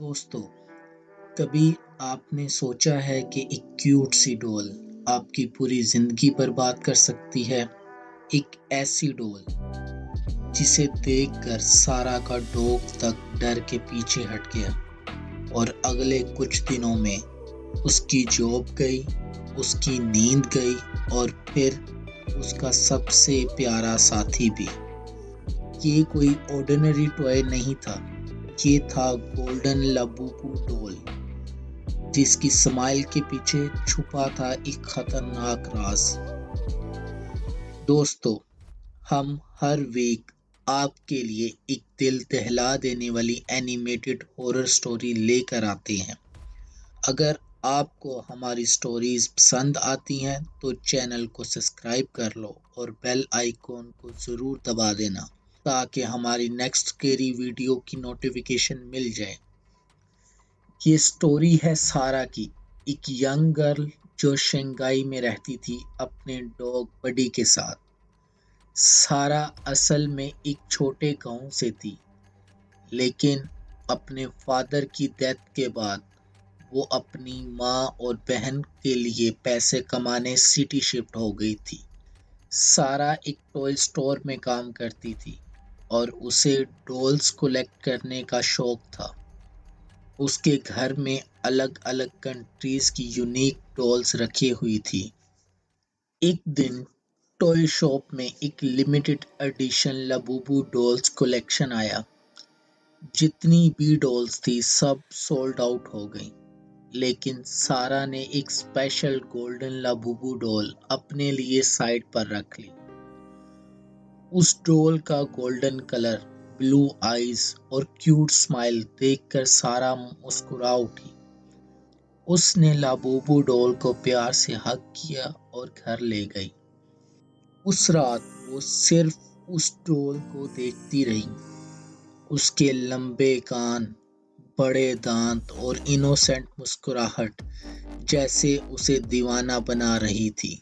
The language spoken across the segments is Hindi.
दोस्तों, कभी आपने सोचा है कि एक क्यूट सी डॉल आपकी पूरी जिंदगी बर्बाद कर सकती है? एक ऐसी डॉल जिसे देखकर सारा का डॉग तक डर के पीछे हट गया और अगले कुछ दिनों में उसकी जॉब गई, उसकी नींद गई और फिर उसका सबसे प्यारा साथी भी। ये कोई ऑर्डिनरी टॉय नहीं था, ये था गोल्डन लाबूबू डॉल, जिसकी स्माइल के पीछे छुपा था एक खतरनाक राज। दोस्तों, हम हर वीक आपके लिए एक दिल दहला देने वाली एनिमेटेड हॉरर स्टोरी लेकर आते हैं। अगर आपको हमारी स्टोरीज पसंद आती हैं तो चैनल को सब्सक्राइब कर लो और बेल आइकॉन को ज़रूर दबा देना ताकि हमारी नेक्स्ट स्केरी वीडियो की नोटिफिकेशन मिल जाए। ये स्टोरी है सारा की, एक यंग गर्ल जो शंघाई में रहती थी अपने डॉग बडी के साथ। सारा असल में एक छोटे गांव से थी, लेकिन अपने फादर की डेथ के बाद वो अपनी माँ और बहन के लिए पैसे कमाने सिटी शिफ्ट हो गई थी। सारा एक टॉय स्टोर में काम करती थी और उसे डॉल्स कलेक्ट करने का शौक था। उसके घर में अलग-अलग कंट्रीज की यूनिक डॉल्स रखी हुई थी। एक दिन टॉय शॉप में एक limited edition Labubu dolls collection आया। जितनी भी डॉल्स थी सब सोल्ड आउट हो गई, लेकिन सारा ने एक स्पेशल गोल्डन लाबूबू डॉल अपने लिए साइड पर रख ली। उस डॉल का गोल्डन कलर, ब्लू आईज और क्यूट स्माइल देखकर सारा मुस्कुरा उठी। उसने लाबूबू डॉल को प्यार से हग किया और घर ले गई। उस रात वो सिर्फ उस डॉल को देखती रही। उसके लंबे कान, बड़े दांत और इनोसेंट मुस्कुराहट जैसे उसे दीवाना बना रही थी।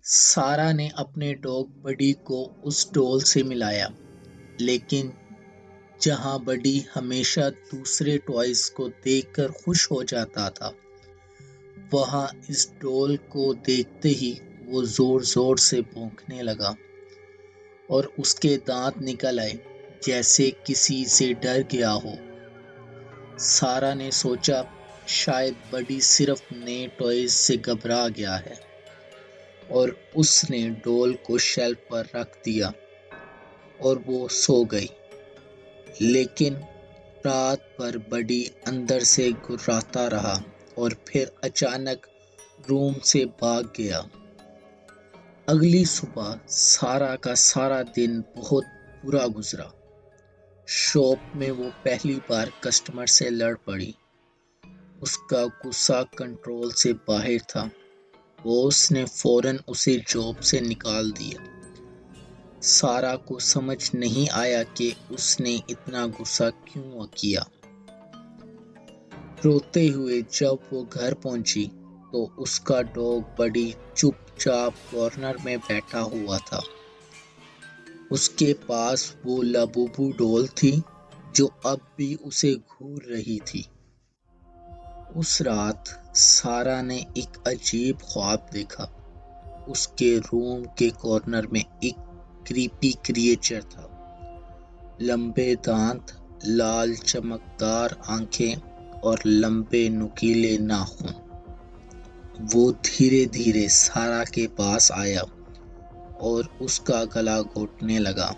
सारा ने अपने डॉग बडी को उस डॉल से मिलाया, लेकिन जहां बडी हमेशा दूसरे टॉयज को देखकर खुश हो जाता था, वहां इस डॉल को देखते ही वो जोर जोर से भौंकने लगा और उसके दांत निकल आए जैसे किसी से डर गया हो। सारा ने सोचा शायद बडी सिर्फ नए टॉयज से घबरा गया है और उसने डॉल को शेल्फ पर रख दिया और वो सो गई। लेकिन रात भर बडी अंदर से गुर्राता रहा और फिर अचानक रूम से भाग गया। अगली सुबह सारा का सारा दिन बहुत बुरा गुजरा। शॉप में वो पहली बार कस्टमर से लड़ पड़ी। उसका गुस्सा कंट्रोल से बाहर था। बॉस ने फौरन उसे जॉब से निकाल दिया। सारा को समझ नहीं आया कि उसने इतना गुस्सा क्यों किया। रोते हुए जब वो घर पहुंची तो उसका डॉग बडी चुपचाप कॉर्नर में बैठा हुआ था। उसके पास वो लाबूबू डॉल थी जो अब भी उसे घूर रही थी। उस रात सारा ने एक अजीब ख्वाब देखा। उसके रूम के कॉर्नर में एक क्रीपी क्रिएचर था। लंबे दांत, लाल चमकदार आंखें और लंबे नुकीले नाखून। वो धीरे धीरे सारा के पास आया और उसका गला घोटने लगा।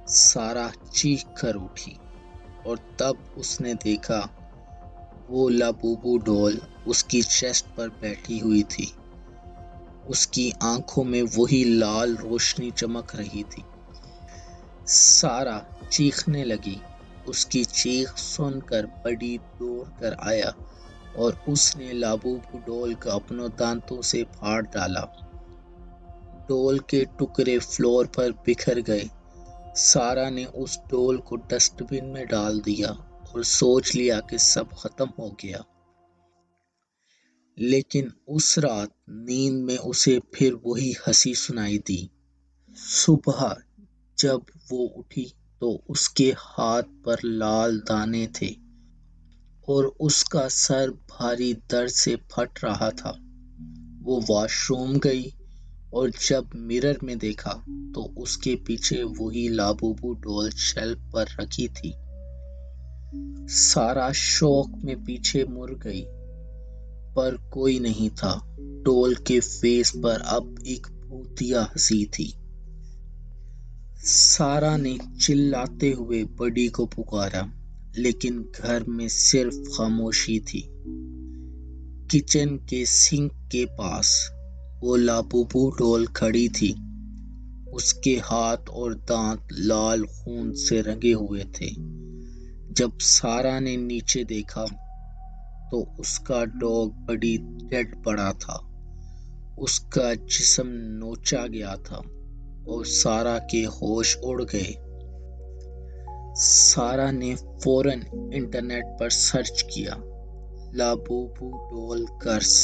सारा चीख कर उठी और तब उसने देखा वो लाबूबू डॉल उसकी चेस्ट पर बैठी हुई थी। उसकी आंखों में वही लाल रोशनी चमक रही थी। सारा चीखने लगी। उसकी चीख सुनकर बडी दौड़ कर आया और उसने लाबूबू डॉल को अपने दांतों से फाड़ डाला। डॉल के टुकड़े फ्लोर पर बिखर गए। सारा ने उस डॉल को डस्टबिन में डाल दिया और सोच लिया कि सब खत्म हो गया। लेकिन उस रात नींद में उसे फिर वही हंसी सुनाई दी। सुबह जब वो उठी तो उसके हाथ पर लाल दाने थे और उसका सर भारी दर्द से फट रहा था। वो वॉशरूम गई और जब मिरर में देखा तो उसके पीछे वही लाबूबू डॉल शेल्फ पर रखी थी। सारा शौक में पीछे मुड़ गई, पर कोई नहीं था। डॉल के फेस पर अब एक भूतिया हंसी थी। सारा ने चिल्लाते हुए बडी को पुकारा, लेकिन घर में सिर्फ खामोशी थी। किचन के सिंक के पास वो लाबूबू डॉल खड़ी थी। उसके हाथ और दांत लाल खून से रंगे हुए थे। जब सारा ने नीचे देखा तो उसका डॉग बड़ी डेड पड़ा था। उसका जिस्म नोचा गया था और सारा के होश उड़ गए। सारा ने फौरन इंटरनेट पर सर्च किया, लाबूबू डॉल कर्स।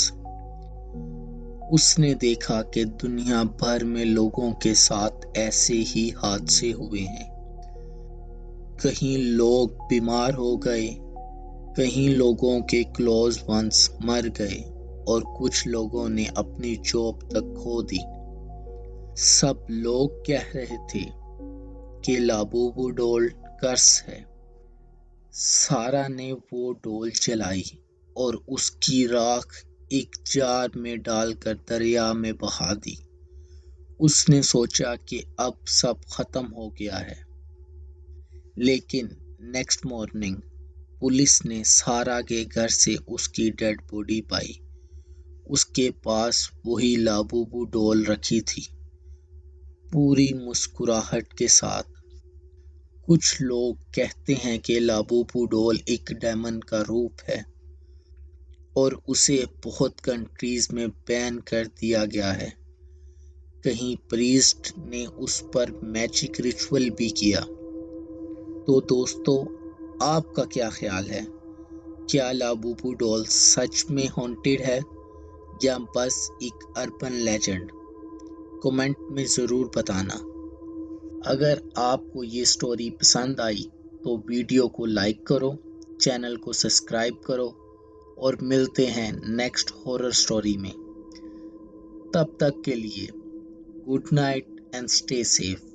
उसने देखा कि दुनिया भर में लोगों के साथ ऐसे ही हादसे हुए हैं। कहीं लोग बीमार हो गए, कहीं लोगों के क्लोज वंस मर गए और कुछ लोगों ने अपनी जॉब तक खो दी। सब लोग कह रहे थे कि लाबूबू डॉल कर्स है। सारा ने वो डॉल जलाई और उसकी राख एक जार में डालकर दरिया में बहा दी। उसने सोचा कि अब सब खत्म हो गया है। लेकिन नेक्स्ट मॉर्निंग पुलिस ने सारा के घर से उसकी डेड बॉडी पाई। उसके पास वही लाबूबू डॉल रखी थी, पूरी मुस्कुराहट के साथ। कुछ लोग कहते हैं कि लाबूबू डॉल एक डेमन का रूप है और उसे बहुत कंट्रीज में बैन कर दिया गया है। कहीं प्रीस्ट ने उस पर मैजिक रिचुअल भी किया। तो दोस्तों, आपका क्या ख्याल है? क्या लाबूबू डॉल सच में हॉन्टेड है या बस एक अर्बन लेजेंड? कमेंट में ज़रूर बताना। अगर आपको ये स्टोरी पसंद आई तो वीडियो को लाइक करो, चैनल को सब्सक्राइब करो और मिलते हैं नेक्स्ट हॉरर स्टोरी में। तब तक के लिए good night and stay safe.